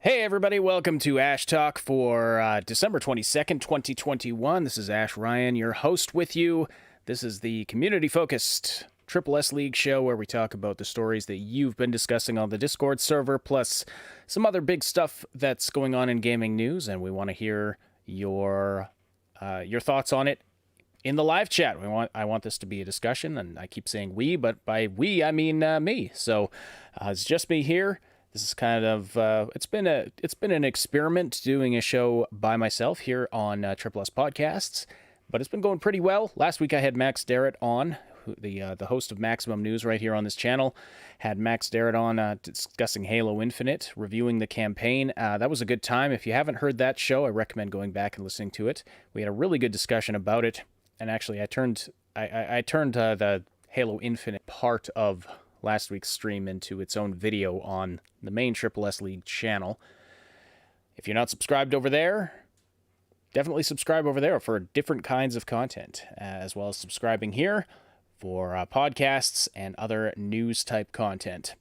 Hey everybody, welcome to Ash Talk for December 22nd, 2021. This is Ash Ryan, your host with you. This is the community-focused Triple S League show where we talk about the stories that you've been discussing on the Discord server, plus some other big stuff that's going on in gaming news, and we want to hear your thoughts on it in the live chat. I want this to be a discussion, and I keep saying we, but by we I mean me. So it's just me here. This is kind of it's been an experiment doing a show by myself here on Triple S Podcasts, but it's been going pretty well. Last week I had Max Darrett on, the host of Maximum News right here on this channel. Had Max Darrett on discussing Halo Infinite, reviewing the campaign. That was a good time. If you haven't heard that show, I recommend going back and listening to it. We had a really good discussion about it, and actually I turned the Halo Infinite part of last week's stream into its own video on the main Triple S League channel. If you're not subscribed over there, definitely subscribe over there for different kinds of content, as well as subscribing here for podcasts and other news type content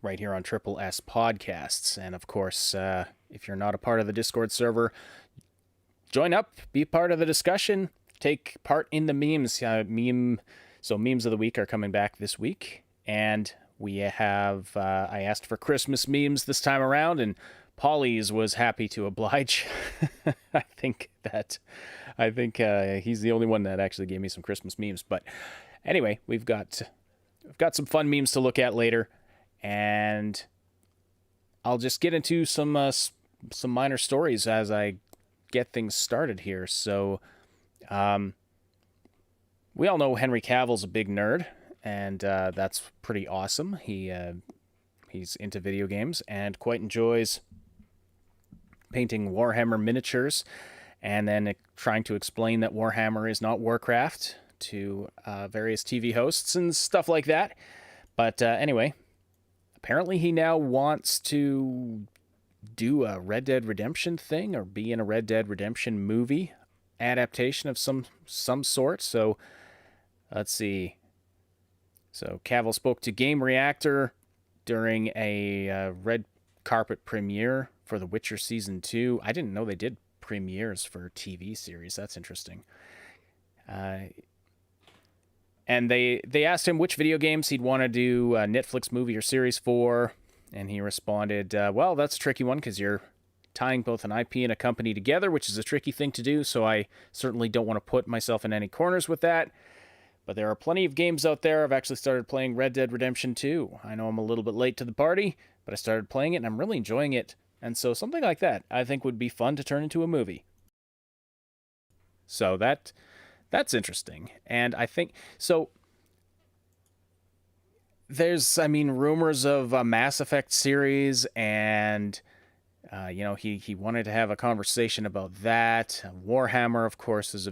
right here on Triple S Podcasts. And of course, if you're not a part of the Discord server, join up, be part of the discussion, take part in the memes. So memes of the week are coming back this week. And we have, I asked for Christmas memes this time around, and Polly's was happy to oblige. I think he's the only one that actually gave me some Christmas memes. But anyway, we've got some fun memes to look at later, and I'll just get into some minor stories as I get things started here. So, we all know Henry Cavill's a big nerd. And that's pretty awesome. He's into video games and quite enjoys painting Warhammer miniatures, and then trying to explain that Warhammer is not Warcraft to various TV hosts and stuff like that. But anyway, apparently he now wants to do a Red Dead Redemption thing, or be in a Red Dead Redemption movie adaptation of some sort. So let's see. So Cavill spoke to Game Reactor during a red carpet premiere for The Witcher Season 2. I didn't know they did premieres for TV series. That's interesting. And they asked him which video games he'd want to do a Netflix movie or series for, and he responded, well, that's a tricky one because you're tying both an IP and a company together, which is a tricky thing to do, so I certainly don't want to put myself in any corners with that. But there are plenty of games out there. I've actually started playing Red Dead Redemption 2. I know I'm a little bit late to the party, but I started playing it and I'm really enjoying it. And so something like that I think would be fun to turn into a movie. So that's interesting. And I think so there's rumors of a Mass Effect series, and he wanted to have a conversation about that. Warhammer, of course, is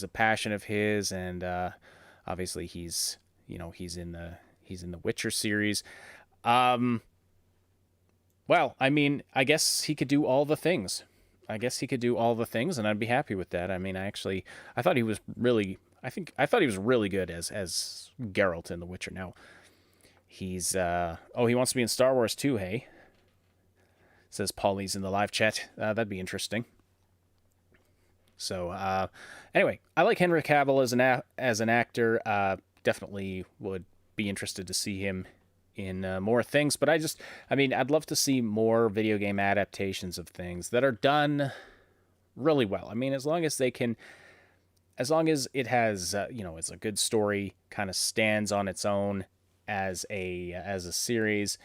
a passion of his, and obviously he's in the Witcher series. Well, I guess he could do all the things. And I'd be happy with that. I thought he was really good as Geralt in The Witcher. Now he wants to be in Star Wars too, hey? Says Polly's in the live chat. That'd be interesting. So anyway, I like Henry Cavill as an actor. Definitely would be interested to see him in more things. But I'd love to see more video game adaptations of things that are done really well. As long as it has it's a good story, kind of stands on its own as a series.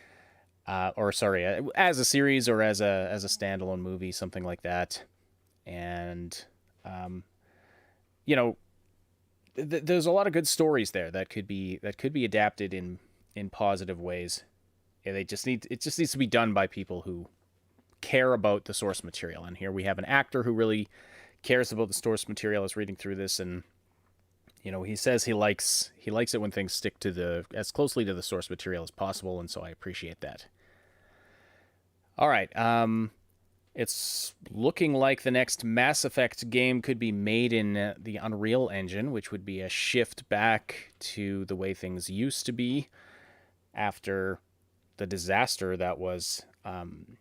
As a series or as a standalone movie, something like that. And there's a lot of good stories there that could be adapted in positive ways. Yeah, it just needs to be done by people who care about the source material. And here we have an actor who really cares about the source material. I was reading through this, and he says he likes it when things stick to as closely to the source material as possible, and so I appreciate that. All right, it's looking like the next Mass Effect game could be made in the Unreal Engine, which would be a shift back to the way things used to be after the disaster that was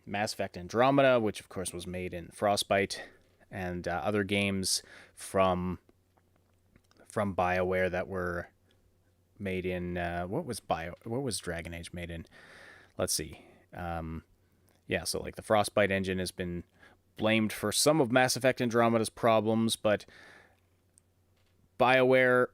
Mass Effect Andromeda, which of course was made in Frostbite, and other games from BioWare that were made in what was Dragon Age made in? Let's see. So like the Frostbite engine has been blamed for some of Mass Effect Andromeda's problems, but BioWare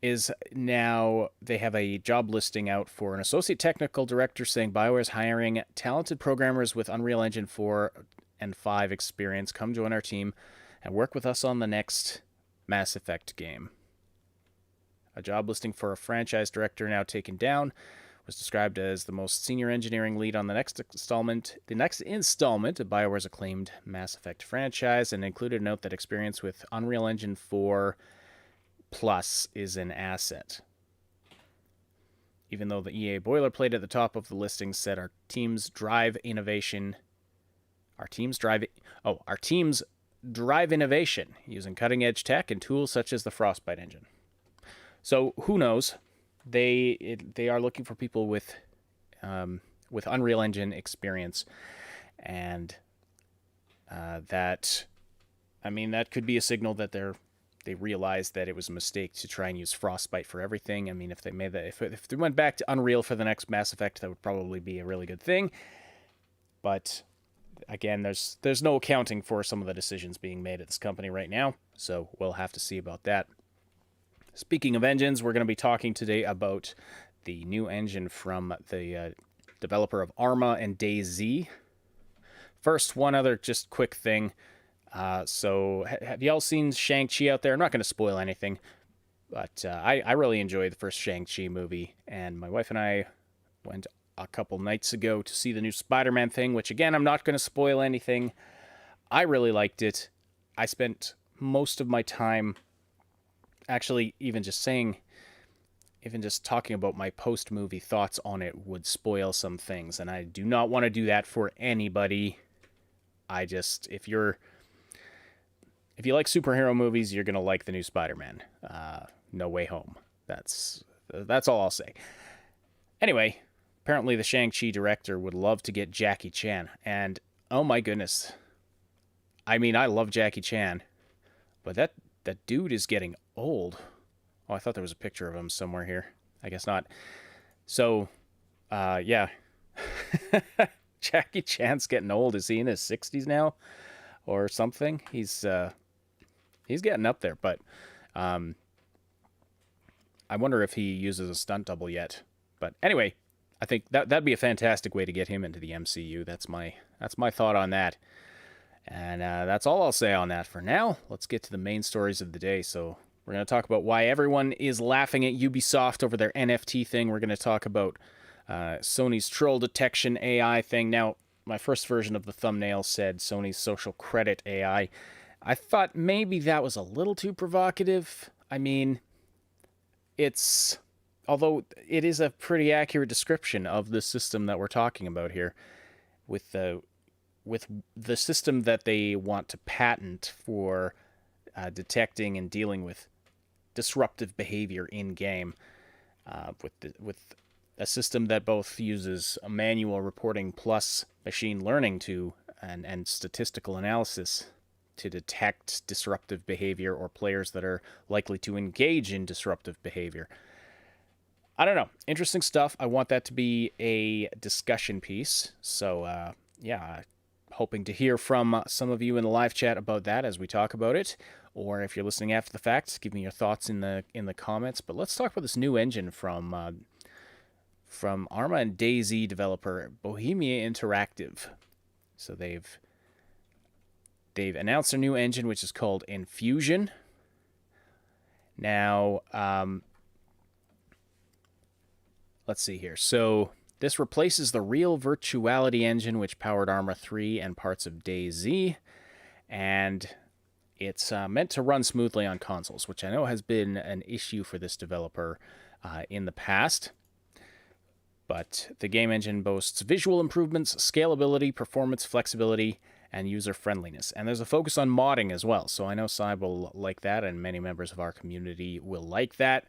is now, they have a job listing out for an associate technical director saying BioWare is hiring talented programmers with Unreal Engine 4 and 5 experience. Come join our team and work with us on the next Mass Effect game. A job listing for a franchise director now taken down was described as the most senior engineering lead on the next installment of BioWare's acclaimed Mass Effect franchise, and included a note that experience with Unreal Engine 4 Plus is an asset. Even though the EA boilerplate at the top of the listing said our teams drive innovation using cutting-edge tech and tools such as the Frostbite engine. So who knows? They are looking for people with Unreal Engine experience, and that could be a signal that they realized that it was a mistake to try and use Frostbite for everything. I mean, if they made that, if they went back to Unreal for the next Mass Effect, that would probably be a really good thing. But again, there's no accounting for some of the decisions being made at this company right now, so we'll have to see about that. Speaking of engines, we're going to be talking today about the new engine from the developer of Arma and DayZ. First, one other just quick thing. So have y'all seen Shang-Chi out there? I'm not going to spoil anything, but I really enjoyed the first Shang-Chi movie, and my wife and I went a couple nights ago to see the new Spider-Man thing, which again, I'm not going to spoil anything. I really liked it. I spent most of my time actually even just talking about my post-movie thoughts on it would spoil some things, and I do not want to do that for anybody. If you like superhero movies, you're going to like the new Spider-Man. No Way Home. That's all I'll say. Anyway, apparently the Shang-Chi director would love to get Jackie Chan, and oh my goodness. I mean, I love Jackie Chan, but that dude is getting old. Oh, I thought there was a picture of him somewhere here. I guess not. So, yeah. Jackie Chan's getting old. Is he in his 60s now or something? He's getting up there, but I wonder if he uses a stunt double yet. But anyway, I think that'd be a fantastic way to get him into the MCU. That's my thought on that. And that's all I'll say on that for now. Let's get to the main stories of the day. So we're going to talk about why everyone is laughing at Ubisoft over their NFT thing. We're going to talk about Sony's troll detection AI thing. Now, my first version of the thumbnail said Sony's social credit AI. I thought maybe that was a little too provocative. I mean, although it is a pretty accurate description of the system that we're talking about here, with the system that they want to patent for detecting and dealing with disruptive behavior in game, with a system that both uses a manual reporting plus machine learning and statistical analysis to detect disruptive behavior or players that are likely to engage in disruptive behavior. I don't know. Interesting stuff. I want that to be a discussion piece. So, hoping to hear from some of you in the live chat about that as we talk about it. Or if you're listening after the fact, give me your thoughts in the comments. But let's talk about this new engine from Arma and DayZ developer Bohemia Interactive. So they've announced a new engine which is called Enfusion. Now, let's see here. So this replaces the real virtuality engine which powered Arma 3 and parts of DayZ, and it's meant to run smoothly on consoles, which I know has been an issue for this developer in the past. But the game engine boasts visual improvements, scalability, performance, flexibility, and user-friendliness. And there's a focus on modding as well, so I know Saib will like that, and many members of our community will like that.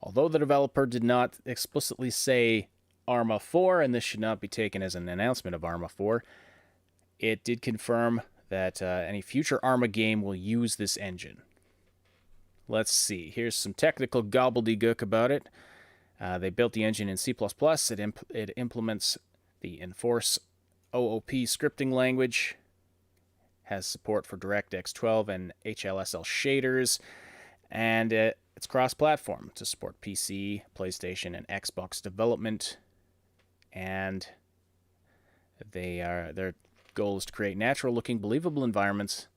Although the developer did not explicitly say Arma 4, and this should not be taken as an announcement of Arma 4. It did confirm that any future Arma game will use this engine. Let's see. Here's some technical gobbledygook about it. They built the engine in C++. It implements the Enforce OOP scripting language, has support for DirectX 12 and HLSL shaders, and it's cross-platform to support PC, PlayStation, and Xbox development. And their goal is to create natural-looking, believable environments.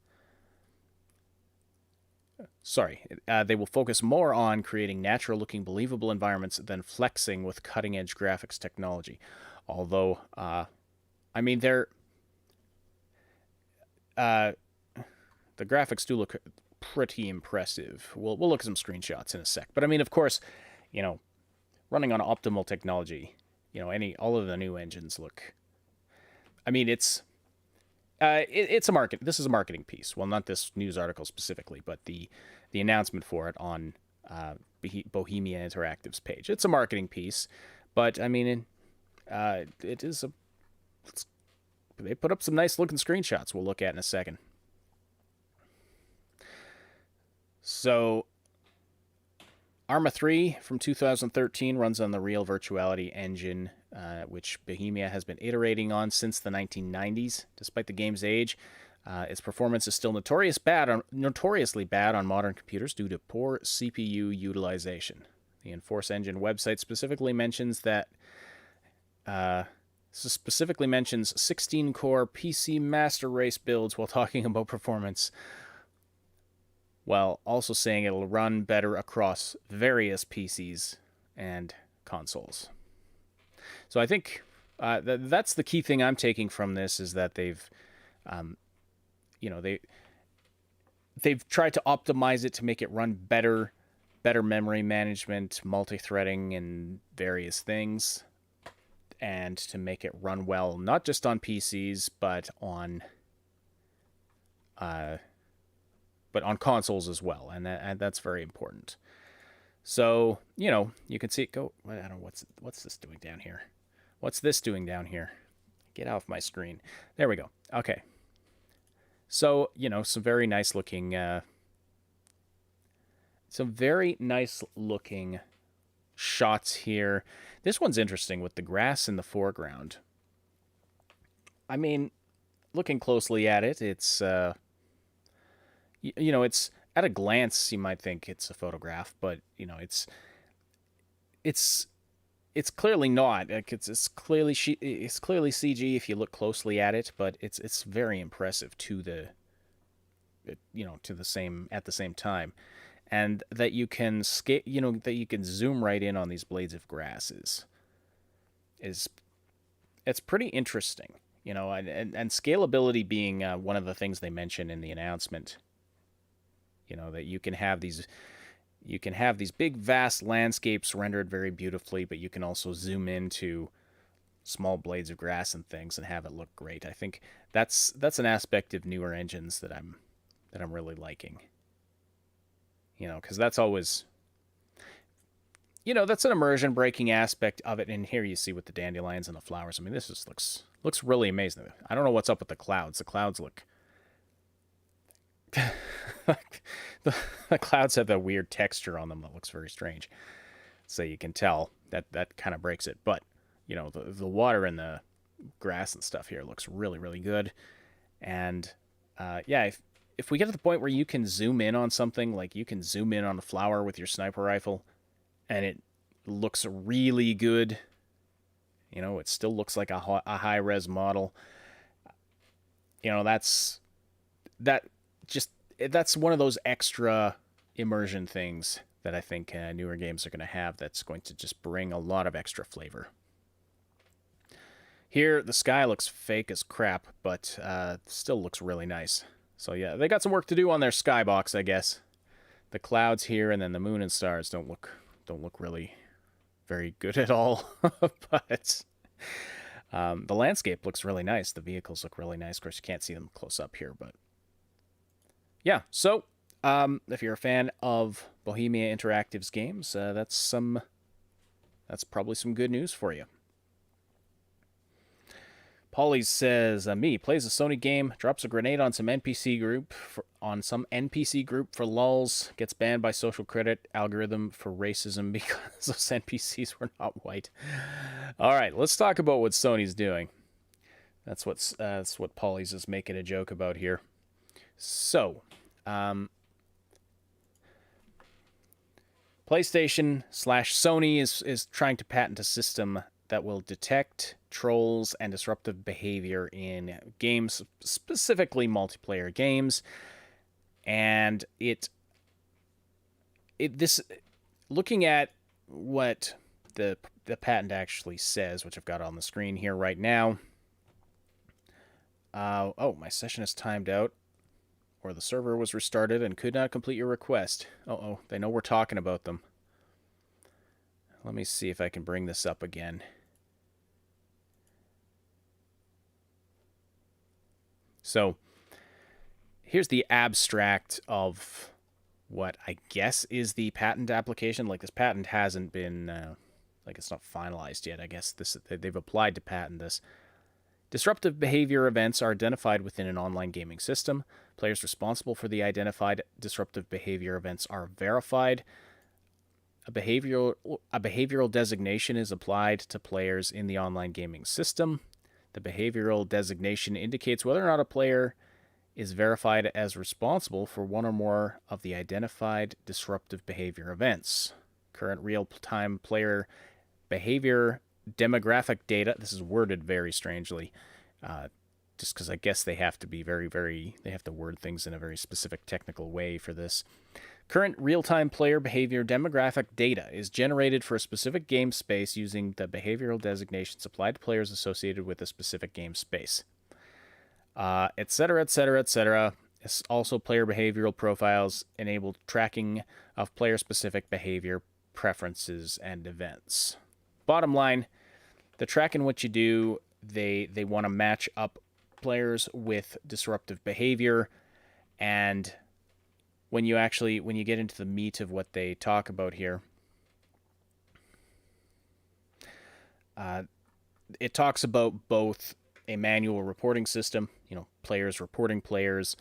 They will focus more on creating natural-looking, believable environments than flexing with cutting-edge graphics technology. Although, the graphics do look pretty impressive. We'll look at some screenshots in a sec. But of course, running on optimal technology, all of the new engines look. It's a market. This is a marketing piece. Well, not this news article specifically, but the announcement for it on Bohemia Interactive's page. It's a marketing piece, but it is a. They put up some nice looking screenshots. We'll look at in a second. So, Arma 3 from 2013 runs on the Real Virtuality engine, which Bohemia has been iterating on since the 1990s. Despite the game's age, its performance is still notoriously bad on modern computers due to poor CPU utilization. The Enforce engine website specifically mentions 16-core PC master race builds while talking about performance, while also saying it'll run better across various PCs and consoles. So I think that's the key thing I'm taking from this, is that they've tried to optimize it to make it run better memory management, multi-threading, and various things, and to make it run well not just on PCs but on consoles as well, and that's very important. So you can see it go. I don't know what's this doing down here. What's this doing down here? Get off my screen. There we go. Okay. So some very nice looking shots here. This one's interesting with the grass in the foreground. Looking closely at it, it's it's at a glance you might think it's a photograph, but it's clearly not. Like it's clearly CG if you look closely at it, but it's very impressive at the same time. And that you can that you can zoom right in on these blades of grass it's pretty interesting, and scalability being one of the things they mention in the announcement. That you can have these big vast landscapes rendered very beautifully, but you can also zoom into small blades of grass and things and have it look great. I think that's an aspect of newer engines that I'm really liking. Because that's always, that's an immersion breaking aspect of it. And here you see with the dandelions and the flowers. This just looks really amazing. I don't know what's up with the clouds. The clouds look. the clouds have that weird texture on them that looks very strange. So you can tell that kind of breaks it. But, the water and the grass and stuff here looks really, really good. And, if we get to the point where you can zoom in on something, like you can zoom in on a flower with your sniper rifle, and it looks really good, it still looks like a high-res model, that's one of those extra immersion things that I think newer games are going to have, that's going to just bring a lot of extra flavor. Here, the sky looks fake as crap, but still looks really nice. So yeah, they got some work to do on their skybox, I guess. The clouds here and then the moon and stars don't look really very good at all. But the landscape looks really nice. The vehicles look really nice. Of course, you can't see them close up here, but yeah. So if you're a fan of Bohemia Interactive's games, that's probably some good news for you. Polly says, me plays a Sony game, drops a grenade on some NPC group for lulz, gets banned by social credit algorithm for racism because those NPCs were not white. All right, let's talk about what Sony's doing. That's what Polly's is making a joke about here. So, PlayStation/Sony is trying to patent a system that will detect trolls and disruptive behavior in games, specifically multiplayer games. And looking at what the patent actually says, which I've got on the screen here right now. Oh, my session is timed out, or the server was restarted and could not complete your request. Uh-oh, they know we're talking about them. Let me see if I can bring this up again. So, here's the abstract of what I guess is the patent application. Like, this patent hasn't been, it's not finalized yet. I guess they've applied to patent this. Disruptive behavior events are identified within an online gaming system. Players responsible for the identified disruptive behavior events are verified. A behavioral designation is applied to players in the online gaming system. The behavioral designation indicates whether or not a player is verified as responsible for one or more of the identified disruptive behavior events. Current real-time player behavior demographic data, this is worded very strangely, just because I guess they have to be they have to word things in a very specific technical way for this. Current real-time player behavior demographic data is generated for a specific game space using the behavioral designations applied to players associated with a specific game space, etc., etc., etc. Also, player behavioral profiles enable tracking of player-specific behavior, preferences, and events. Bottom line, the tracking what you do, they want to match up players with disruptive behavior, and when you get into the meat of what they talk about here, it talks about both a manual reporting system, players reporting players,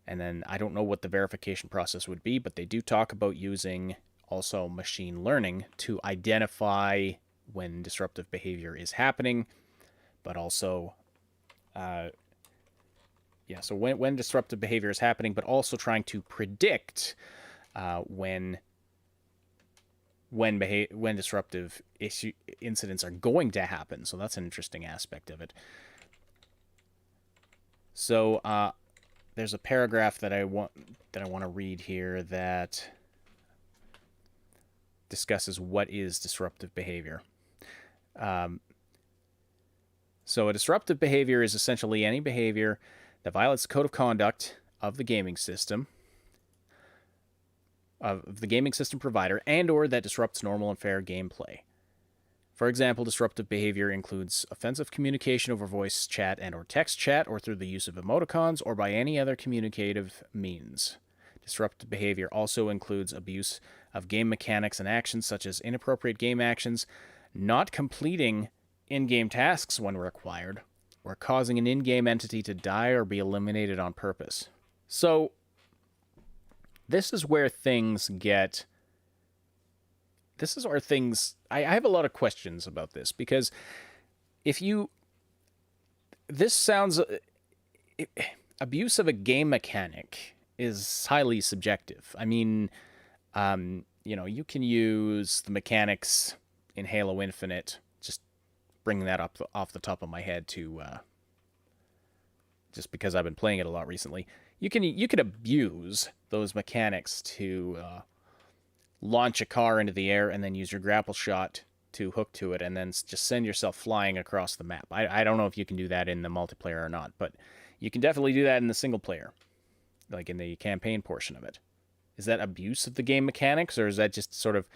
and then I don't know what the verification process would be, but they do talk about using also machine learning to identify when disruptive behavior is happening, but also so when disruptive behavior is happening, but also trying to predict when disruptive incidents are going to happen. So that's an interesting aspect of it. So there's a paragraph that I want to read here that discusses what is disruptive behavior. So a disruptive behavior is essentially any behavior that violates the code of conduct of the gaming system, of the gaming system provider, and or that disrupts normal and fair gameplay. For example, disruptive behavior includes offensive communication over voice chat and or text chat, or through the use of emoticons, or by any other communicative means. Disruptive behavior also includes abuse of game mechanics and actions, such as inappropriate game actions, not completing in-game tasks when required, or causing an in-game entity to die or be eliminated on purpose. So, this is where things get... I have a lot of questions about this, because this sounds... abuse of a game mechanic is highly subjective. I mean, you can use the mechanics in Halo Infinite, just bringing that up off the top of my head to just because I've been playing it a lot recently. You can abuse those mechanics to launch a car into the air and then use your grapple shot to hook to it and then just send yourself flying across the map. I don't know if you can do that in the multiplayer or not, but you can definitely do that in the single player, like in the campaign portion of it. Is that abuse of the game mechanics, or is that just sort of,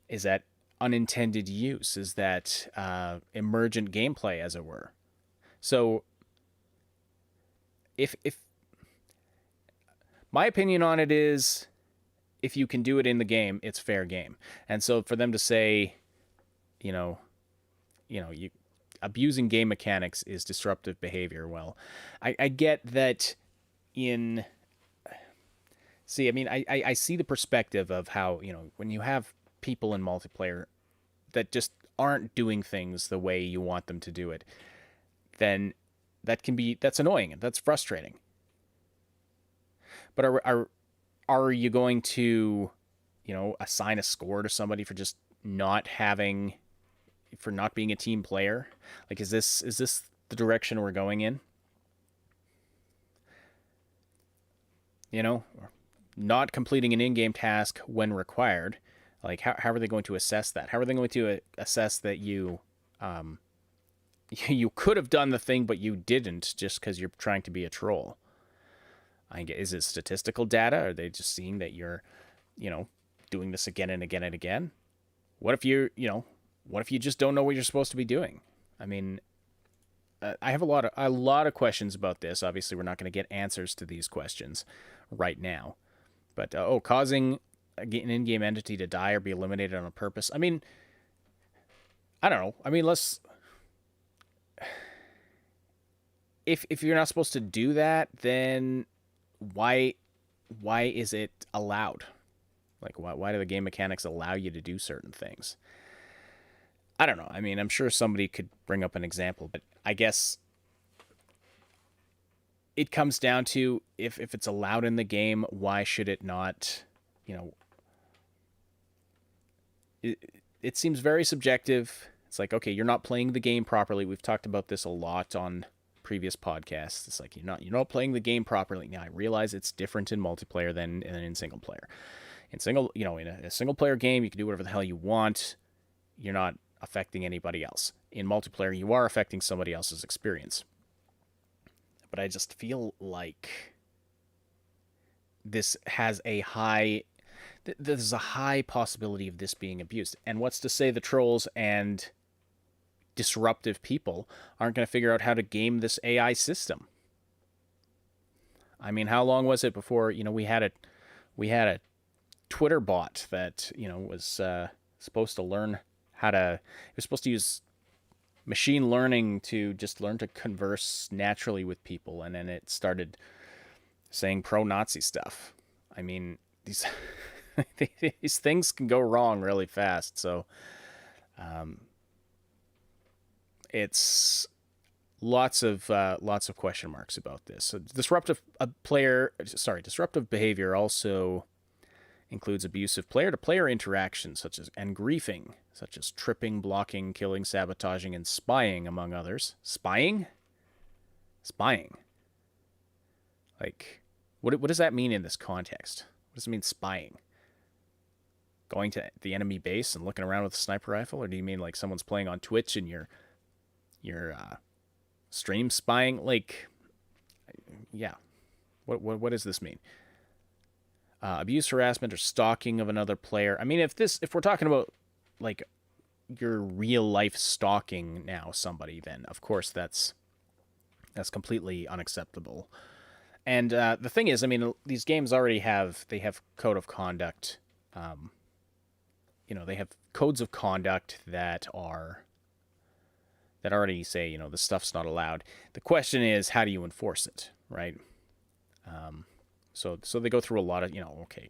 is that unintended use? Is that emergent gameplay, as it were? So, if my opinion on it is, if you can do it in the game, it's fair game. And so for them to say, abusing game mechanics is disruptive behavior. Well, I get that in... See, I mean, I see the perspective of how, when you have people in multiplayer that just aren't doing things the way you want them to do it, then that's annoying and that's frustrating. But are you going to, assign a score to somebody for just not being a team player? Like, is this the direction we're going in? Not completing an in-game task when required. Like, how are they going to assess that? How are they going to assess that you you could have done the thing but you didn't just because you're trying to be a troll? Is it statistical data? Are they just seeing that you're, doing this again and again and again? What if you just don't know what you're supposed to be doing? I mean, I have a lot of questions about this. Obviously, we're not going to get answers to these questions right now. But causing an in-game entity to die or be eliminated on purpose. I mean, I don't know. I mean, if you're not supposed to do that, then why is it allowed? Like, why do the game mechanics allow you to do certain things? I don't know. I mean, I'm sure somebody could bring up an example, but I guess it comes down to if it's allowed in the game, why should it not, it seems very subjective. It's like, okay, you're not playing the game properly. We've talked about this a lot on previous podcasts. It's like, you're not playing the game properly. Now, I realize it's different in multiplayer than in single player. In a single player game, you can do whatever the hell you want. You're not affecting anybody else. In multiplayer, you are affecting somebody else's experience. But I just feel like there's a high possibility of this being abused. And what's to say the trolls and disruptive people aren't going to figure out how to game this AI system? I mean, how long was it before, we had a Twitter bot that, was supposed to learn it was supposed to use machine learning to just learn to converse naturally with people, and then it started saying pro-Nazi stuff. I mean, these these things can go wrong really fast. So, it's lots of question marks about this. So disruptive behavior also includes abusive player-to-player interactions and griefing, such as tripping, blocking, killing, sabotaging, and spying, among others. Spying? Like, what does that mean in this context? What does it mean, spying? Going to the enemy base and looking around with a sniper rifle? Or do you mean like someone's playing on Twitch and you're stream spying? Like, yeah. What does this mean? Abuse, harassment, or stalking of another player. I mean, if we're talking about like your real life stalking now somebody, then of course that's completely unacceptable. And the thing is, I mean, these games already have code of conduct. They have codes of conduct that already say, this stuff's not allowed. The question is, how do you enforce it, right? So they go through a lot of,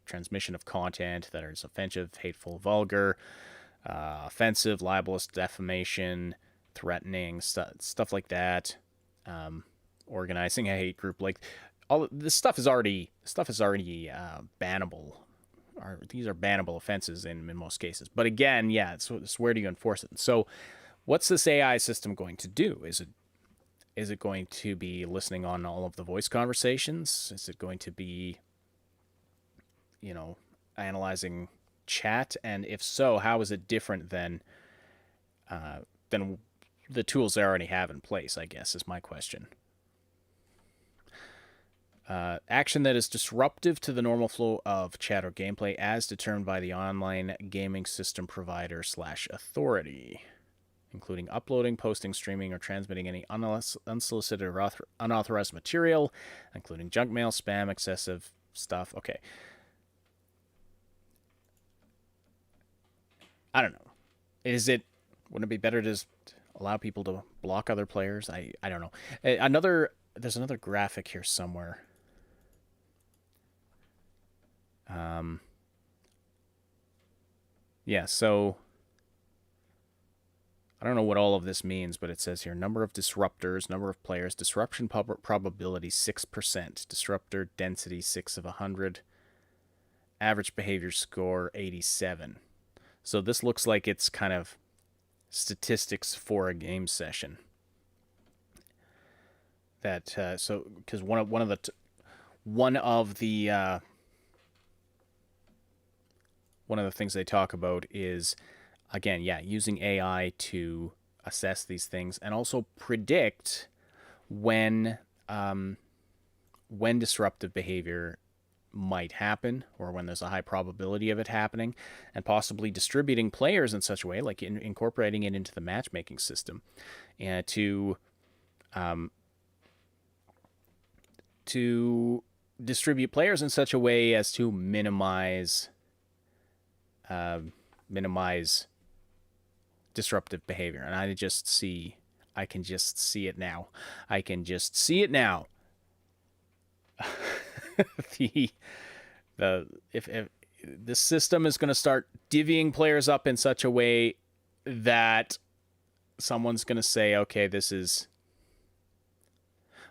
transmission of content that is offensive, hateful, vulgar, offensive, libelous, defamation, threatening, stuff like that. Organizing a hate group, like all this stuff is already bannable. These are bannable offenses in most cases. But again, yeah, it's where do you enforce it? So, what's this AI system going to do? Is it going to be listening on all of the voice conversations? Is it going to be, analyzing chat? And if so, how is it different than the tools they already have in place, I guess, is my question. Action that is disruptive to the normal flow of chat or gameplay as determined by the online gaming system provider / authority, including uploading, posting, streaming, or transmitting any unsolicited or unauthorized material, including junk mail, spam, excessive stuff. Okay. I don't know. Wouldn't it be better to just allow people to block other players. I don't know. There's another graphic here somewhere. Yeah, so I don't know what all of this means, but it says here number of disruptors, number of players, disruption probability 6%, disruptor density 6 of 100, average behavior score 87. So this looks like it's kind of statistics for a game session. That so because one of the things they talk about is, again, using AI to assess these things and also predict when disruptive behavior might happen, or when there's a high probability of it happening, and possibly distributing players in such a way, like incorporating it into the matchmaking system, and to distribute players in such a way as to minimize disruptive behavior. And I can just see it now. If this system is going to start divvying players up in such a way that someone's going to say, okay, this is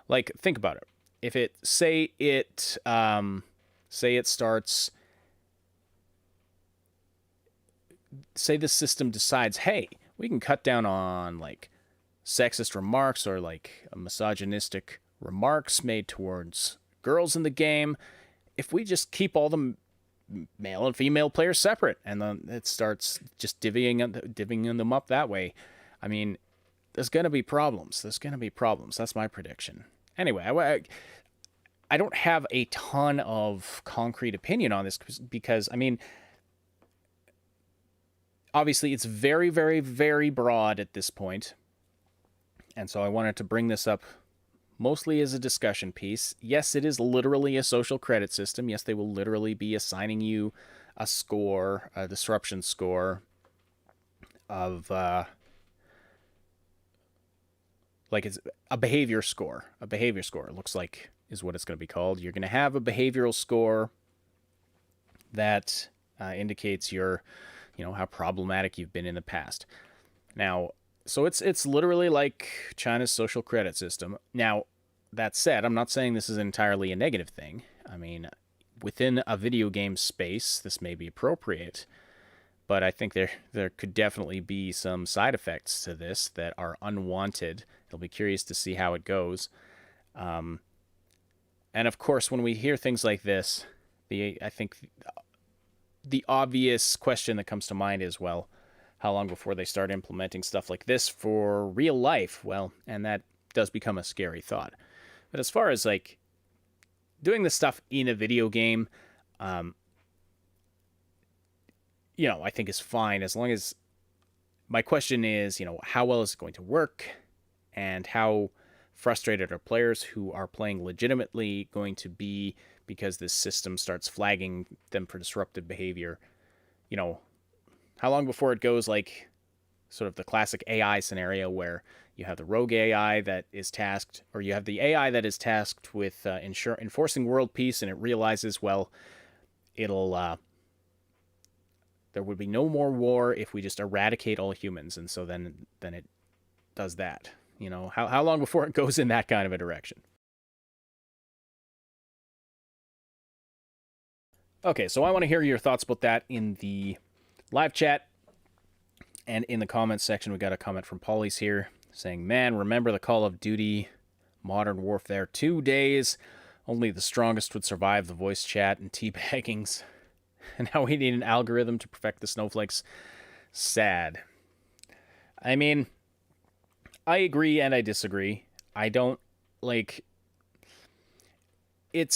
like, think about it. If it say it starts, say the system decides, hey, we can cut down on like sexist remarks or like misogynistic remarks made towards girls in the game, if we just keep all the male and female players separate, and then it starts just divvying them up that way, I mean, there's going to be problems. That's my prediction. Anyway, I don't have a ton of concrete opinion on this because, I mean, obviously it's very, very, very broad at this point. And so I wanted to bring this up mostly as a discussion piece. Yes, it is literally a social credit system. Yes, they will literally be assigning you a score, a disruption score of like it's a behavior score. A behavior score, it looks like, is what it's going to be called. You're going to have a behavioral score that indicates how problematic you've been in the past. Now, so it's literally like China's social credit system. Now, that said, I'm not saying this is entirely a negative thing. I mean, within a video game space, this may be appropriate, but I think there could definitely be some side effects to this that are unwanted. I'll be curious to see how it goes. And of course, when we hear things like this, I think the obvious question that comes to mind is, well, how long before they start implementing stuff like this for real life? Well, and that does become a scary thought. But as far as like doing this stuff in a video game, I think is fine, as long as, my question is, how well is it going to work, and how frustrated are players who are playing legitimately going to be because this system starts flagging them for disruptive behavior? How long before it goes like sort of the classic AI scenario where you have the rogue AI that is tasked, or you have the AI that is tasked with enforcing world peace, and it realizes, well, there would be no more war if we just eradicate all humans, and so then it does that. How long before it goes in that kind of a direction? Okay, so I want to hear your thoughts about that in the live chat and in the comments section. We got a comment from Polly's here saying, man, remember the Call of Duty Modern Warfare 2 days? Only the strongest would survive the voice chat and teabaggings. And how we need an algorithm to perfect the snowflakes. Sad. I mean, I agree and I disagree. I don't, like, I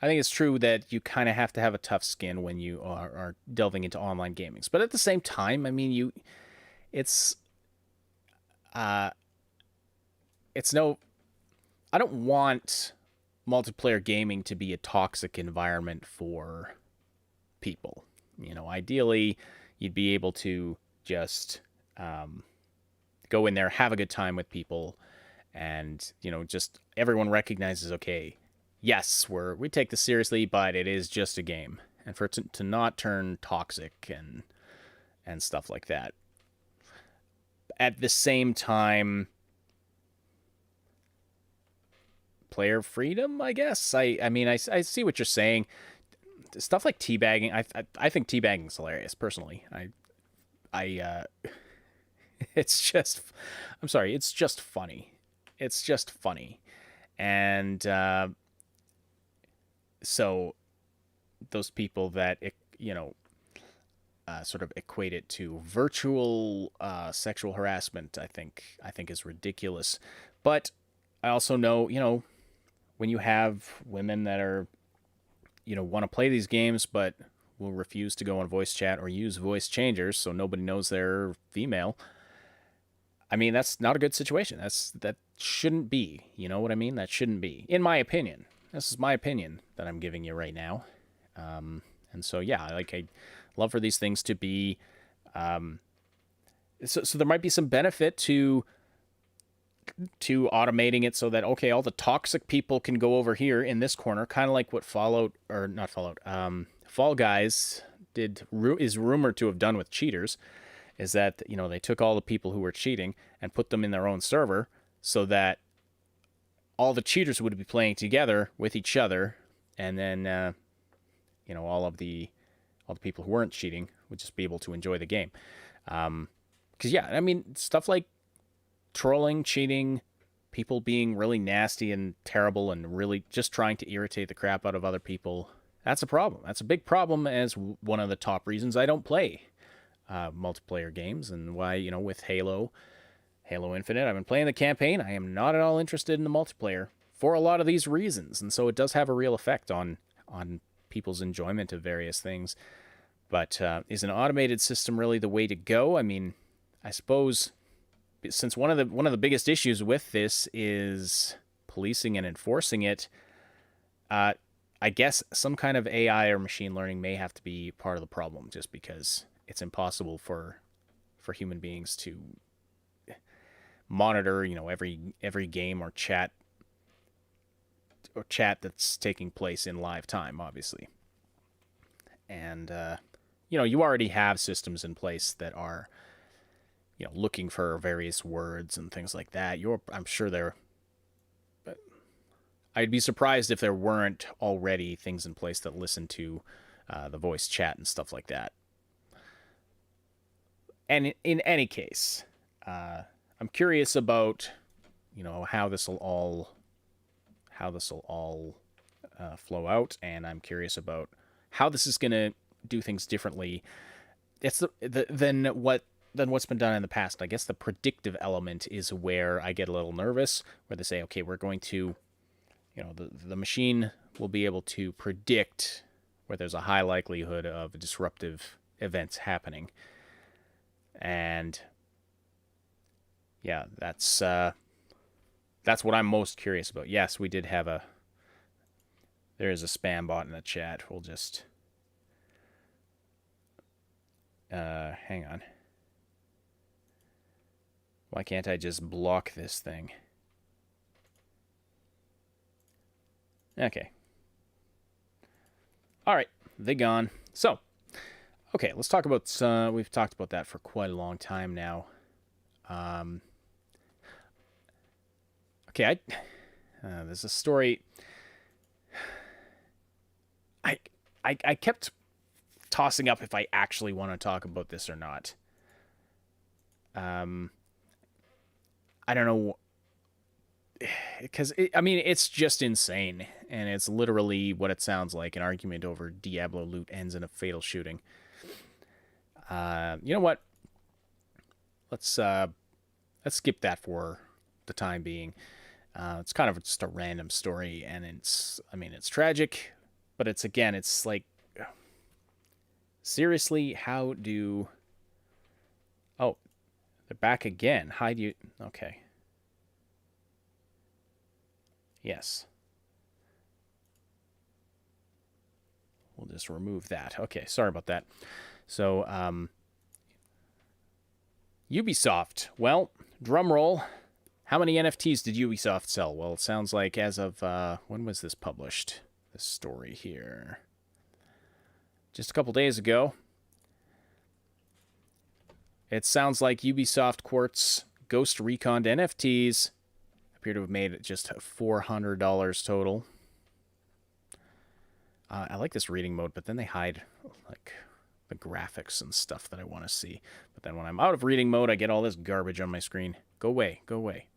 think it's true that you kind of have to have a tough skin when you are delving into online gaming. But at the same time, I mean, I don't want multiplayer gaming to be a toxic environment for people. Ideally, you'd be able to just go in there, have a good time with people, and just everyone recognizes, okay, yes, we take this seriously, but it is just a game, and for it to not turn toxic and stuff like that. At the same time, player freedom, I guess. I mean, I see what you're saying. Stuff like teabagging, I think teabagging is hilarious personally. It's just, I'm sorry, it's just funny. It's just funny, and so those people that sort of equate it to virtual sexual harassment, I think is ridiculous. But I also know, when you have women that are, want to play these games, but will refuse to go on voice chat or use voice changers, so nobody knows they're female. I mean, that's not a good situation. That shouldn't be. You know what I mean? That shouldn't be, in my opinion. This is my opinion that I'm giving you right now. And so, yeah, I love for these things to be. So there might be some benefit to automating it so that, okay, all the toxic people can go over here in this corner, kind of like what Fall Guys is rumored to have done with cheaters. Is that, they took all the people who were cheating and put them in their own server so that all the cheaters would be playing together with each other, and then, all the people who weren't cheating would just be able to enjoy the game. Because, yeah, I mean, stuff like trolling, cheating, people being really nasty and terrible and really just trying to irritate the crap out of other people, that's a problem. That's a big problem, as one of the top reasons I don't play multiplayer games, and why, with Halo Infinite, I've been playing the campaign. I am not at all interested in the multiplayer for a lot of these reasons, and so it does have a real effect on people's enjoyment of various things. But is an automated system really the way to go? I mean, I suppose, since one of the biggest issues with this is policing and enforcing it, I guess some kind of AI or machine learning may have to be part of the problem, just because it's impossible for human beings to monitor, every game or chat that's taking place in live time, obviously. And you already have systems in place that are, looking for various words and things like that. I'm sure I'd be surprised if there weren't already things in place that listen to the voice chat and stuff like that. And in any case, I'm curious about, how this will all flow out, and I'm curious about how this is going to do things differently. It's than what's been done in the past. I guess the predictive element is where I get a little nervous, where they say, okay, we're going to, the machine will be able to predict where there's a high likelihood of disruptive events happening. And yeah, that's what I'm most curious about. Yes, we did have there is a spam bot in the chat. We'll just hang on. Why can't I just block this thing? Okay. All right, they gone. So, okay, let's talk about. We've talked about that for quite a long time now. Okay, there's a story. I kept tossing up if I actually want to talk about this or not. I don't know, because it's just insane, and it's literally what it sounds like: an argument over Diablo loot ends in a fatal shooting. You know what? Let's skip that for the time being. It's kind of just a random story, and it's tragic, but it's like, seriously, how do... Oh, they're back again. How do you... Okay. Yes. We'll just remove that. Okay, sorry about that. So, Ubisoft. Well, drum roll. How many NFTs did Ubisoft sell? Well, it sounds like as of, when was this published? This story here. Just a couple days ago. It sounds like Ubisoft Quartz Ghost Recon NFTs appear to have made just $400 total. I like this reading mode, but then they hide like the graphics and stuff that I want to see. But then when I'm out of reading mode, I get all this garbage on my screen. Go away, go away.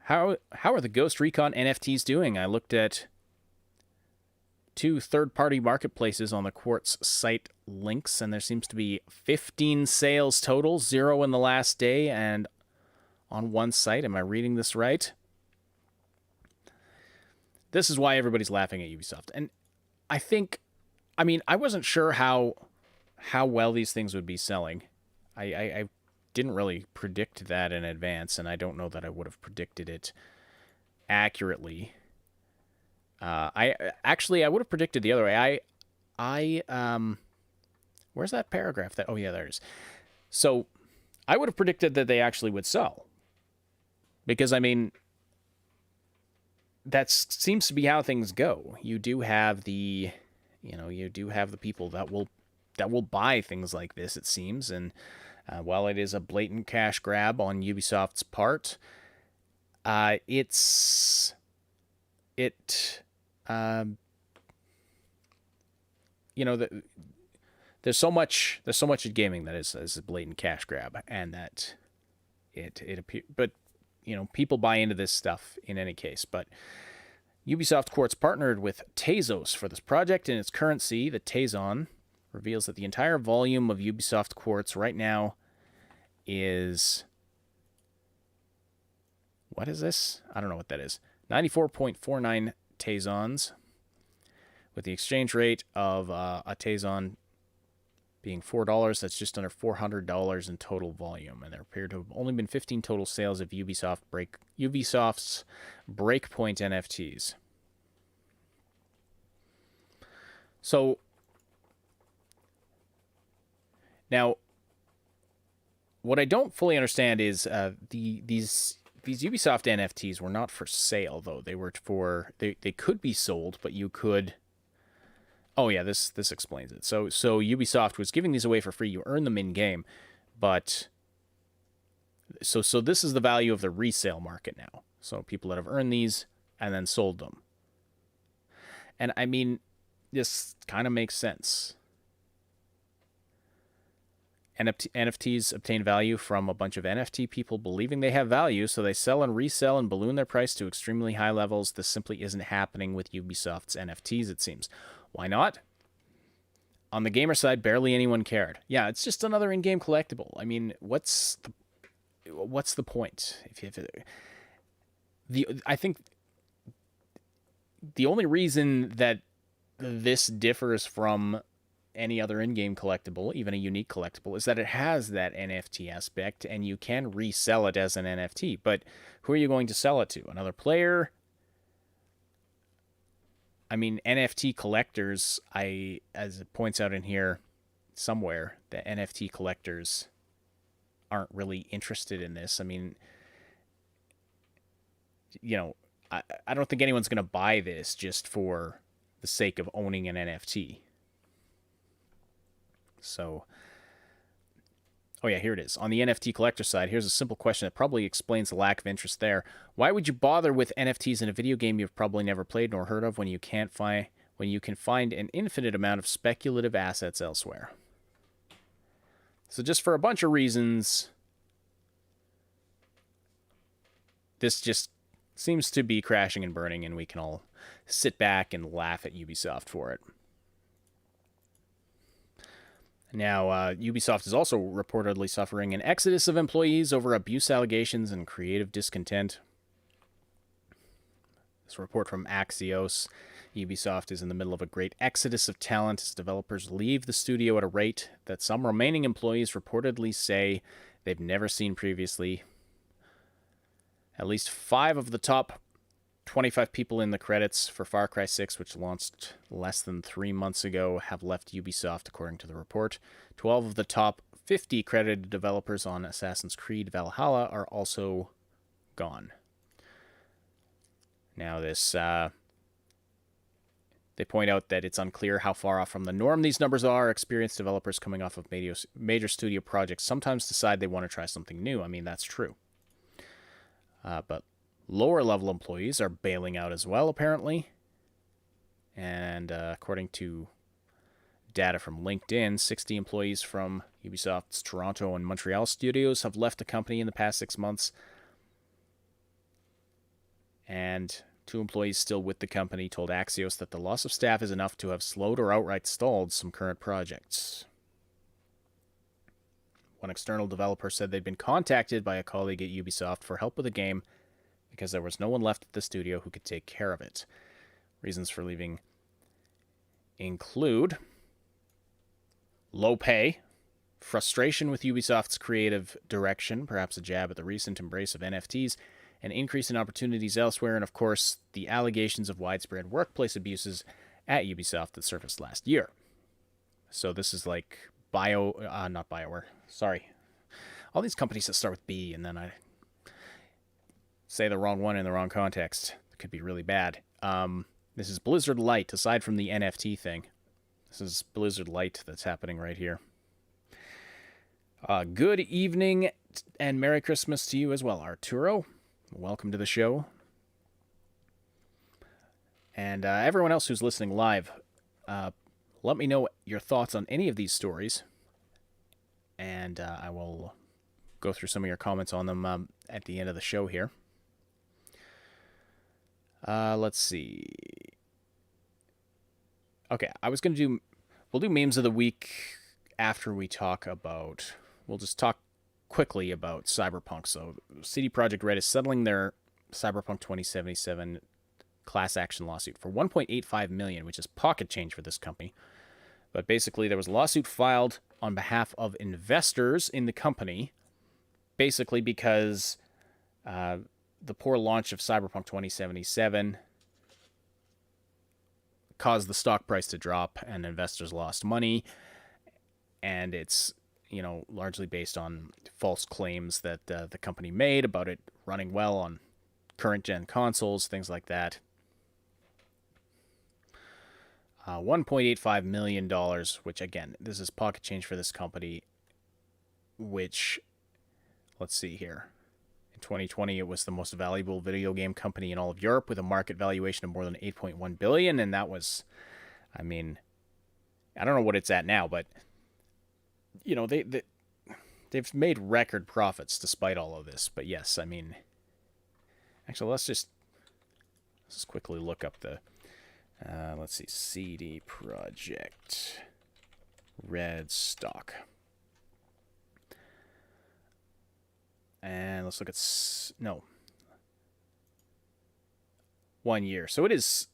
How are the Ghost Recon NFTs doing? I looked at 2 third-party marketplaces on the Quartz site links, and there seems to be 15 sales total, 0 in the last day, and on one site. Am I reading this right? This is why everybody's laughing at Ubisoft. And I think, I mean, I wasn't sure how well these things would be selling. I didn't really predict that in advance, and I don't know that I would have predicted it accurately. I would have predicted the other way. Where's that paragraph? Oh yeah, there it is. So I would have predicted that they actually would sell, because I mean, that seems to be how things go. You do have the people that will buy things like this, it seems, and while it is a blatant cash grab on Ubisoft's part, there's so much in gaming that is a blatant cash grab, and that it appears, but people buy into this stuff in any case. But Ubisoft Quartz partnered with Tezos for this project. In its currency, the Tezon reveals that the entire volume of Ubisoft Quartz right now is, what is this? I don't know what that is. 94.49 Tezons, with the exchange rate of a Tezon being $4. That's just under $400 in total volume, and there appear to have only been 15 total sales of Ubisoft's Breakpoint NFTs. So now, what I don't fully understand is these Ubisoft NFTs were not for sale, though. They were they could be sold, but you could. Oh yeah, this explains it. So Ubisoft was giving these away for free. You earn them in game, but so this is the value of the resale market now. So people that have earned these and then sold them. And I mean, this kind of makes sense. NFTs obtain value from a bunch of NFT people believing they have value, so they sell and resell and balloon their price to extremely high levels. This simply isn't happening with Ubisoft's NFTs, it seems. Why not? On the gamer side, barely anyone cared. Yeah, it's just another in-game collectible. I mean, what's the point? I think the only reason that this differs from any other in-game collectible, even a unique collectible, is that it has that NFT aspect, and you can resell it as an NFT. But who are you going to sell it to? Another player? I mean, NFT collectors, as it points out in here somewhere, the NFT collectors aren't really interested in this. I mean, I don't think anyone's going to buy this just for the sake of owning an NFT. So, oh yeah, here it is. On the NFT collector side, here's a simple question that probably explains the lack of interest there. Why would you bother with NFTs in a video game you've probably never played nor heard of when you can find an infinite amount of speculative assets elsewhere? So just for a bunch of reasons, this just seems to be crashing and burning, and we can all sit back and laugh at Ubisoft for it. Now, Ubisoft is also reportedly suffering an exodus of employees over abuse allegations and creative discontent. This report from Axios. Ubisoft is in the middle of a great exodus of talent as developers leave the studio at a rate that some remaining employees reportedly say they've never seen previously. At least 5 of the top 25 people in the credits for Far Cry 6, which launched less than 3 months ago, have left Ubisoft, according to the report. 12 of the top 50 credited developers on Assassin's Creed Valhalla are also gone. Now this, they point out that it's unclear how far off from the norm these numbers are. Experienced developers coming off of major studio projects sometimes decide they want to try something new. I mean, that's true. But lower level employees are bailing out as well, apparently. And according to data from LinkedIn, 60 employees from Ubisoft's Toronto and Montreal studios have left the company in the past 6 months. And 2 employees still with the company told Axios that the loss of staff is enough to have slowed or outright stalled some current projects. One external developer said they'd been contacted by a colleague at Ubisoft for help with a game because there was no one left at the studio who could take care of it. Reasons for leaving include low pay, frustration with Ubisoft's creative direction, perhaps a jab at the recent embrace of NFTs, an increase in opportunities elsewhere, and of course, the allegations of widespread workplace abuses at Ubisoft that surfaced last year. So this is like not BioWare, sorry. All these companies that start with B and then I say the wrong one in the wrong context. It could be really bad. This is Blizzard Light, aside from the NFT thing. This is Blizzard Light that's happening right here. Good evening and Merry Christmas to you as well, Arturo. Welcome to the show. And everyone else who's listening live, let me know your thoughts on any of these stories. And I will go through some of your comments on them at the end of the show here. Let's see. Okay, we'll do memes of the week after we talk about, we'll just talk quickly about Cyberpunk. So CD Projekt Red is settling their Cyberpunk 2077 class action lawsuit for $1.85 million, which is pocket change for this company. But basically there was a lawsuit filed on behalf of investors in the company, basically because the poor launch of Cyberpunk 2077 caused the stock price to drop and investors lost money. And it's, largely based on false claims that the company made about it running well on current gen consoles, things like that. $1.85 million, which again, this is pocket change for this company, which, let's see here. In 2020, it was the most valuable video game company in all of Europe with a market valuation of more than $8.1 billion. And that was, I don't know what it's at now, but, they've made record profits despite all of this. But yes, actually, let's just quickly look up the, let's see, CD Projekt Red stock. And let's look at, 1 year. So it is,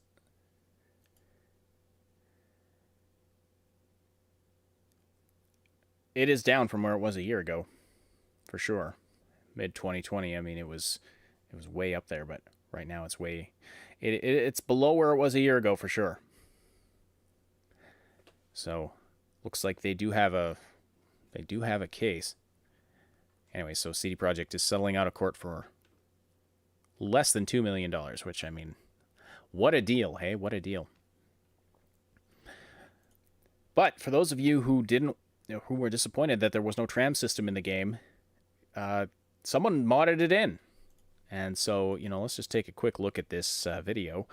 down from where it was a year ago, for sure. Mid 2020, it was way up there, but right now it's it's below where it was a year ago for sure. So looks like they do have a case. Anyway, so CD Projekt is settling out of court for less than $2 million, which, what a deal, hey? What a deal. But for those of you who who were disappointed that there was no tram system in the game, someone modded it in. And so, let's just take a quick look at this video.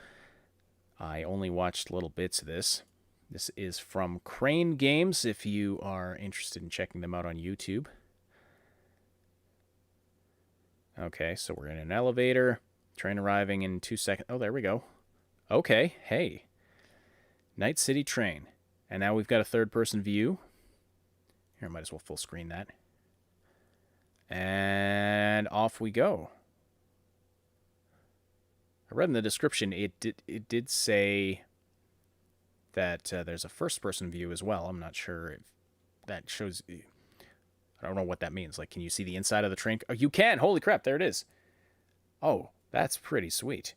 I only watched little bits of this. This is from Crane Games, if you are interested in checking them out on YouTube. Okay, so we're in an elevator. Train arriving in 2 seconds. Oh, there we go. Okay, hey. Night City train. And now we've got a third-person view. Here, I might as well full screen that. And off we go. I read in the description, it did say that there's a first-person view as well. I'm not sure if that shows... I don't know what that means. Like, can you see the inside of the train? Oh, you can! Holy crap, there it is. Oh, that's pretty sweet.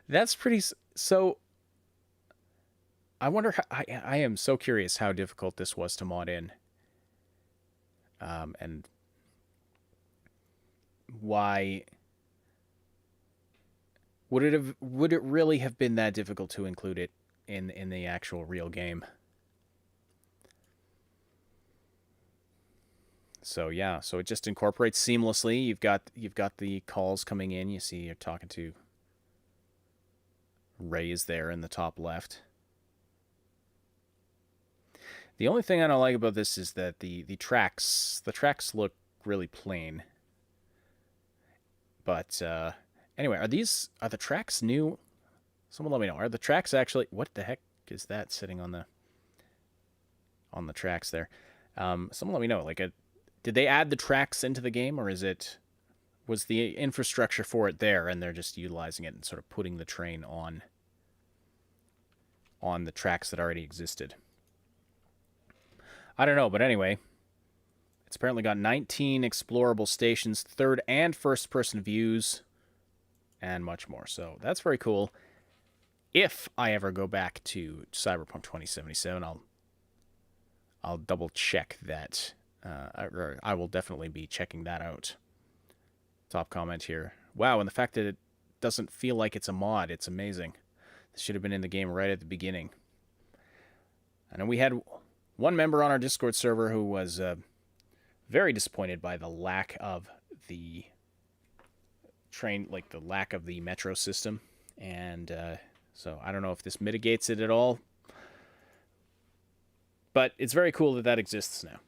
That's pretty... So, I wonder how, I am so curious how difficult this was to mod in. And why would it really have been that difficult to include it in the actual real game? So yeah, so it just incorporates seamlessly. You've got the calls coming in. You see you're talking to Ray is there in the top left. The only thing I don't like about this is that the tracks look really plain. But anyway, are the tracks new? Someone let me know. Are the tracks actually, what the heck is that sitting on the tracks there? Someone let me know. Like, did they add the tracks into the game, or was the infrastructure for it there and they're just utilizing it and sort of putting the train on the tracks that already existed? I don't know, but anyway, it's apparently got 19 explorable stations, third and first person views, and much more. So that's very cool. If I ever go back to Cyberpunk 2077, I'll double check that. I will definitely be checking that out. Top comment here. Wow, and the fact that it doesn't feel like it's a mod, it's amazing. This should have been in the game right at the beginning. I know we had one member on our Discord server who was very disappointed by the lack of the train, like the lack of the metro system. And so I don't know if this mitigates it at all. But it's very cool that that exists now.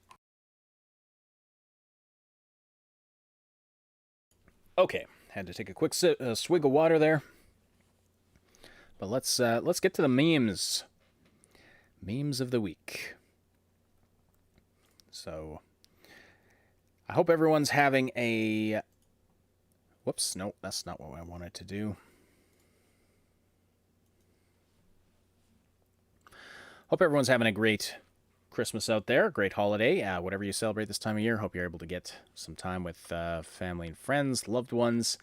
Okay, had to take a quick swig of water there. But let's get to the memes. Memes of the week. So, I hope everyone's having a... Whoops, no, that's not what I wanted to do. Hope everyone's having a great Christmas out there, great holiday, whatever you celebrate this time of year. Hope you're able to get some time with family and friends, loved ones.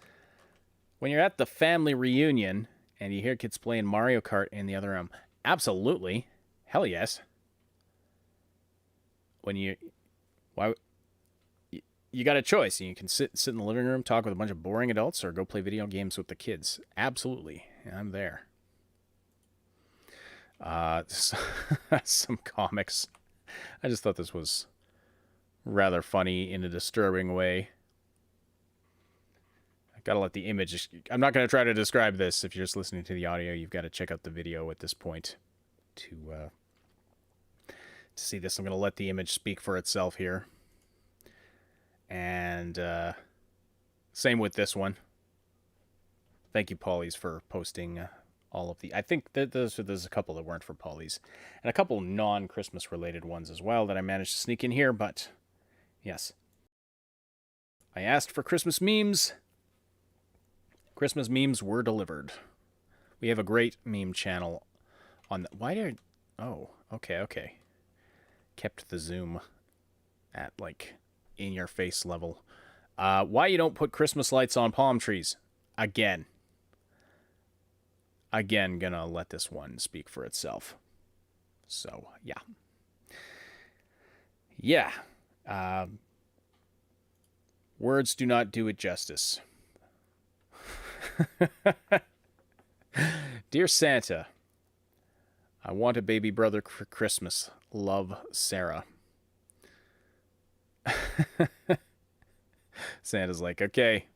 When you're at the family reunion and you hear kids playing Mario Kart in the other room, absolutely, hell yes. When you got a choice. You can sit in the living room, talk with a bunch of boring adults, or go play video games with the kids. Absolutely, I'm there. Some comics. I just thought this was rather funny in a disturbing way. I gotta let the image... I'm not going to try to describe this. If you're just listening to the audio, you've got to check out the video at this point to see this. I'm going to let the image speak for itself here. And same with this one. Thank you, Polly's, for posting all of the... I think that there's a couple that weren't for Polly's. And a couple non-Christmas related ones as well that I managed to sneak in here, but yes. I asked for Christmas memes. Christmas memes were delivered. We have a great meme channel on the... Why did... Oh, okay. Kept the zoom at, like, in-your-face level. Why you don't put Christmas lights on palm trees? Again, gonna let this one speak for itself. So, yeah. Words do not do it justice. Dear Santa, I want a baby brother for Christmas. Love, Sarah. Santa's like, okay,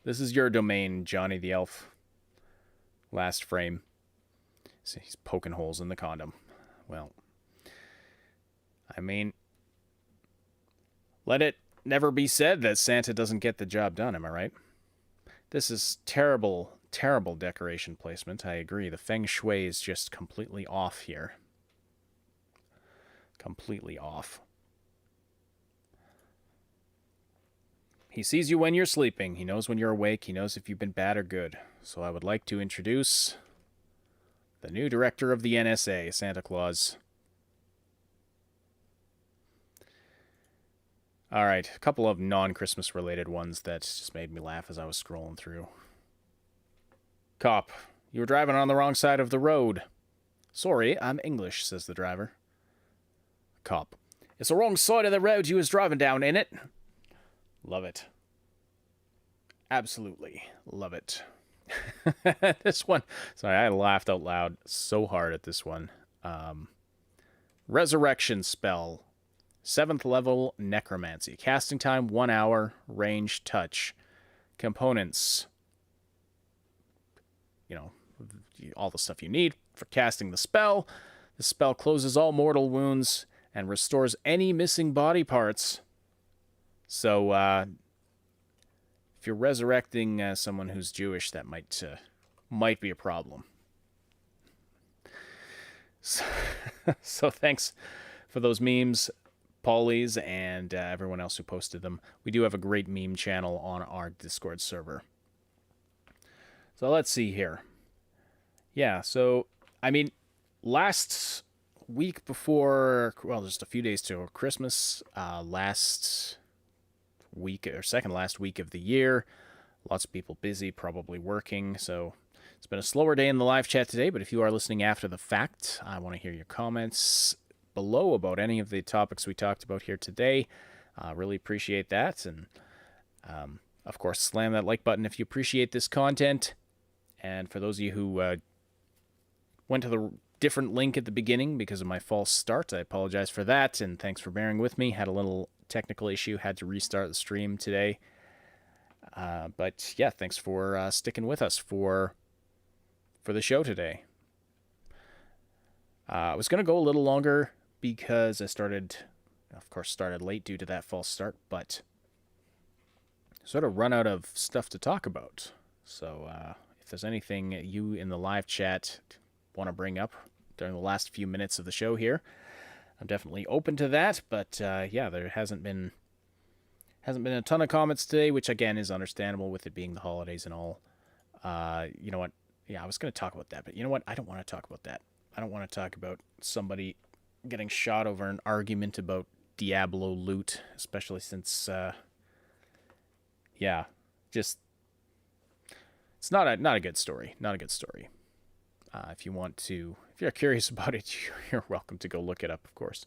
this is your domain, Johnny the Elf. Last frame. So he's poking holes in the condom. Well, I mean, let it never be said that Santa doesn't get the job done, am I right? This is terrible, terrible decoration placement. I agree. The feng shui is just completely off here. Completely off. He sees you when you're sleeping. He knows when you're awake. He knows if you've been bad or good. So I would like to introduce the new director of the NSA, Santa Claus. All right, a couple of non-Christmas related ones that just made me laugh as I was scrolling through. Cop, you were driving on the wrong side of the road. Sorry, I'm English, says the driver. Cop. It's the wrong side of the road you was driving down, ain't it? Love it. Absolutely love it. This one, sorry, I laughed out loud so hard at this one. Resurrection spell. 7th level necromancy. Casting time 1 hour. Range touch. Components. You know, all the stuff you need for casting the spell. The spell closes all mortal wounds and restores any missing body parts. So, if you're resurrecting someone who's Jewish, that might be a problem. So thanks for those memes, Paulies, and everyone else who posted them. We do have a great meme channel on our Discord server. So let's see here. Yeah, so, I mean, last week before, well, just a few days to Christmas, last week, or second last week of the year, lots of people busy, probably working, so it's been a slower day in the live chat today, but if you are listening after the fact, I want to hear your comments below about any of the topics we talked about here today. Really appreciate that, and of course, slam that like button if you appreciate this content. And for those of you who went to the different link at the beginning because of my false start, I apologize for that, and thanks for bearing with me. Had a little technical issue, had to restart the stream today. But yeah, thanks for sticking with us for the show today. I was going to go a little longer because I started late due to that false start, but sort of run out of stuff to talk about. So if there's anything you in the live chat want to bring up during the last few minutes of the show here, I'm definitely open to that. But yeah, there hasn't been a ton of comments today, which again is understandable with it being the holidays and all. You know what? Yeah, I was going to talk about that, but you know what? I don't want to talk about that. I don't want to talk about somebody getting shot over an argument about Diablo loot, especially since, yeah, just it's not a good story. Not a good story. If you're curious about it, you're welcome to go look it up, of course.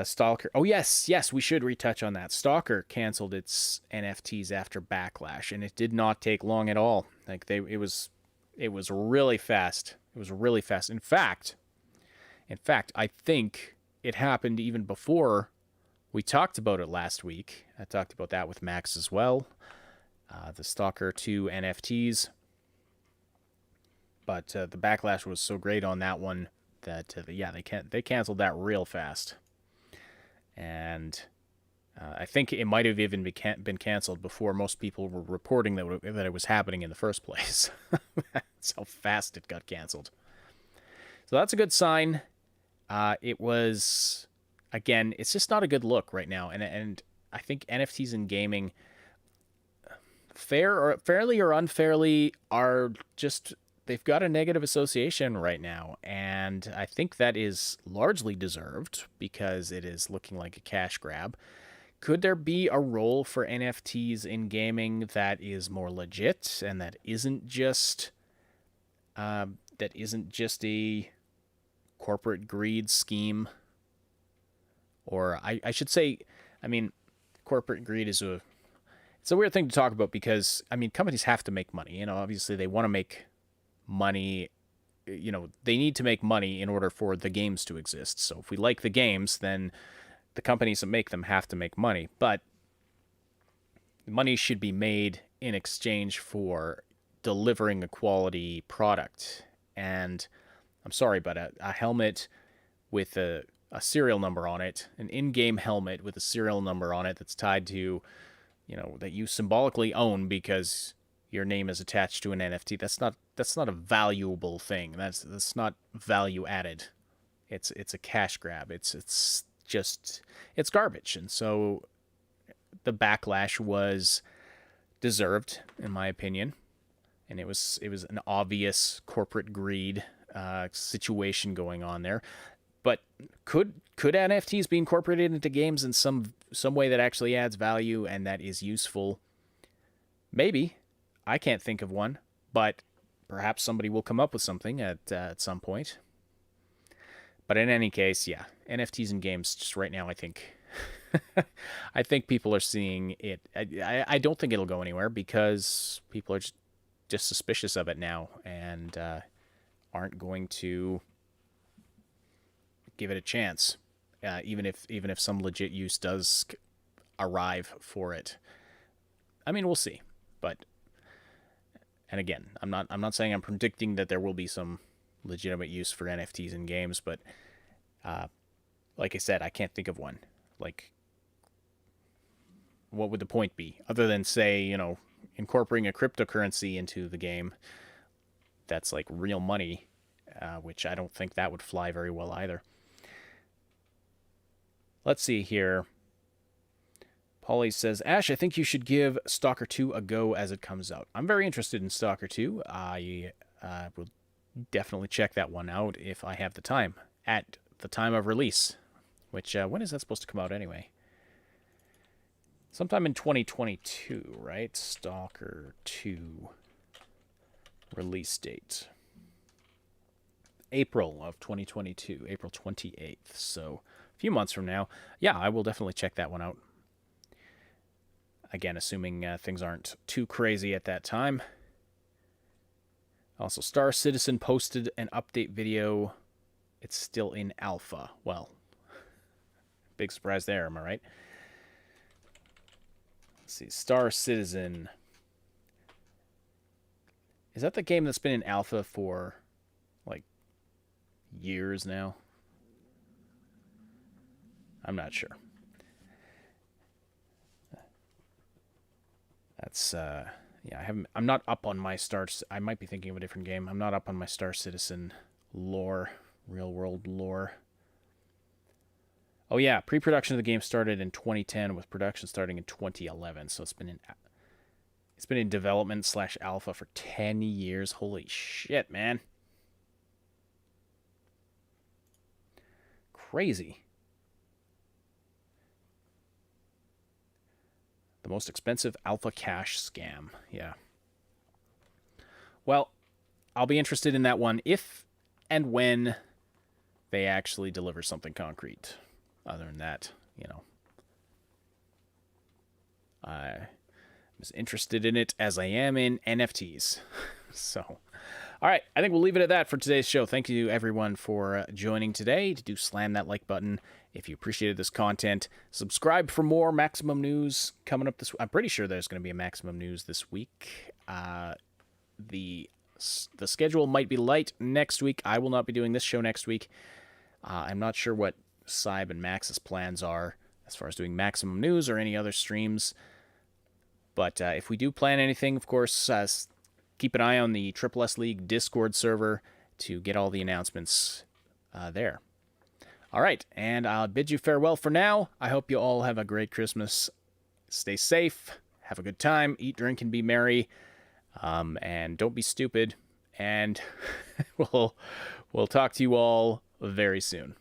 Stalker. Oh, yes, we should retouch on that. Stalker canceled its NFTs after Backlash, and it did not take long at all. Like it was really fast. It was really fast. In fact, I think it happened even before we talked about it last week. I talked about that with Max as well. The Stalker 2 NFTs. But the backlash was so great on that one that they canceled that real fast. And I think it might have even been canceled before most people were reporting that it was happening in the first place. That's how fast it got canceled. So that's a good sign. It was, again, it's just not a good look right now. And I think NFTs in gaming, fairly or unfairly, are just, they've got a negative association right now, and I think that is largely deserved because it is looking like a cash grab. Could there be a role for NFTs in gaming that is more legit and that isn't just a corporate greed scheme? Or I should say, I mean, corporate greed is it's a weird thing to talk about because, I mean, companies have to make money. You know, obviously they want to make money. You know, they need to make money in order for the games to exist. So if we like the games, then the companies that make them have to make money. But money should be made in exchange for delivering a quality product. And I'm sorry, but a helmet with a serial number on it, an in-game helmet with a serial number on it that's tied to, you know, that you symbolically own because your name is attached to an NFT, that's not a valuable thing. That's not value added. It's a cash grab. It's garbage. And so the backlash was deserved, in my opinion. And it was an obvious corporate greed situation going on there. But could NFTs be incorporated into games in some way that actually adds value and that is useful? Maybe. I can't think of one, but perhaps somebody will come up with something at some point. But in any case, yeah, NFTs in games just right now, I think I think people are seeing it. I don't think it'll go anywhere because people are just suspicious of it now and aren't going to give it a chance, even if some legit use does arrive for it. I mean, we'll see, but and again, I'm not saying I'm predicting that there will be some legitimate use for NFTs in games, but like I said, I can't think of one. Like, what would the point be other than, say, incorporating a cryptocurrency into the game that's like real money, which I don't think that would fly very well either. Let's see here. Polly says, Ash, I think you should give Stalker 2 a go as it comes out. I'm very interested in Stalker 2. I will definitely check that one out if I have the time at the time of release, which when is that supposed to come out anyway? Sometime in 2022, right? Stalker 2 release date. April of 2022, April 28th. So a few months from now. Yeah, I will definitely check that one out. Again, assuming things aren't too crazy at that time. Also, Star Citizen posted an update video. It's still in alpha. Well, big surprise there, am I right? Let's see, Star Citizen. Is that the game that's been in alpha for, like, years now? I'm not sure. That's, yeah, I'm not up on my I might be thinking of a different game. I'm not up on my Star Citizen lore, real world lore. Oh yeah, pre-production of the game started in 2010 with production starting in 2011. So it's been in development / alpha for 10 years. Holy shit, man. Crazy. The most expensive alpha cache scam. Yeah. Well, I'll be interested in that one if and when they actually deliver something concrete. Other than that, I'm as interested in it as I am in NFTs. So, all right, I think we'll leave it at that for today's show. Thank you, everyone, for joining today. Do slam that like button if you appreciated this content. Subscribe for more Maximum News coming up this week. I'm pretty sure there's going to be a Maximum News this week. The schedule might be light next week. I will not be doing this show next week. I'm not sure what Sybe and Max's plans are as far as doing Maximum News or any other streams. But if we do plan anything, of course, keep an eye on the Triple S League Discord server to get all the announcements there. All right, and I'll bid you farewell for now. I hope you all have a great Christmas. Stay safe, have a good time, eat, drink, and be merry, and don't be stupid. And we'll talk to you all very soon.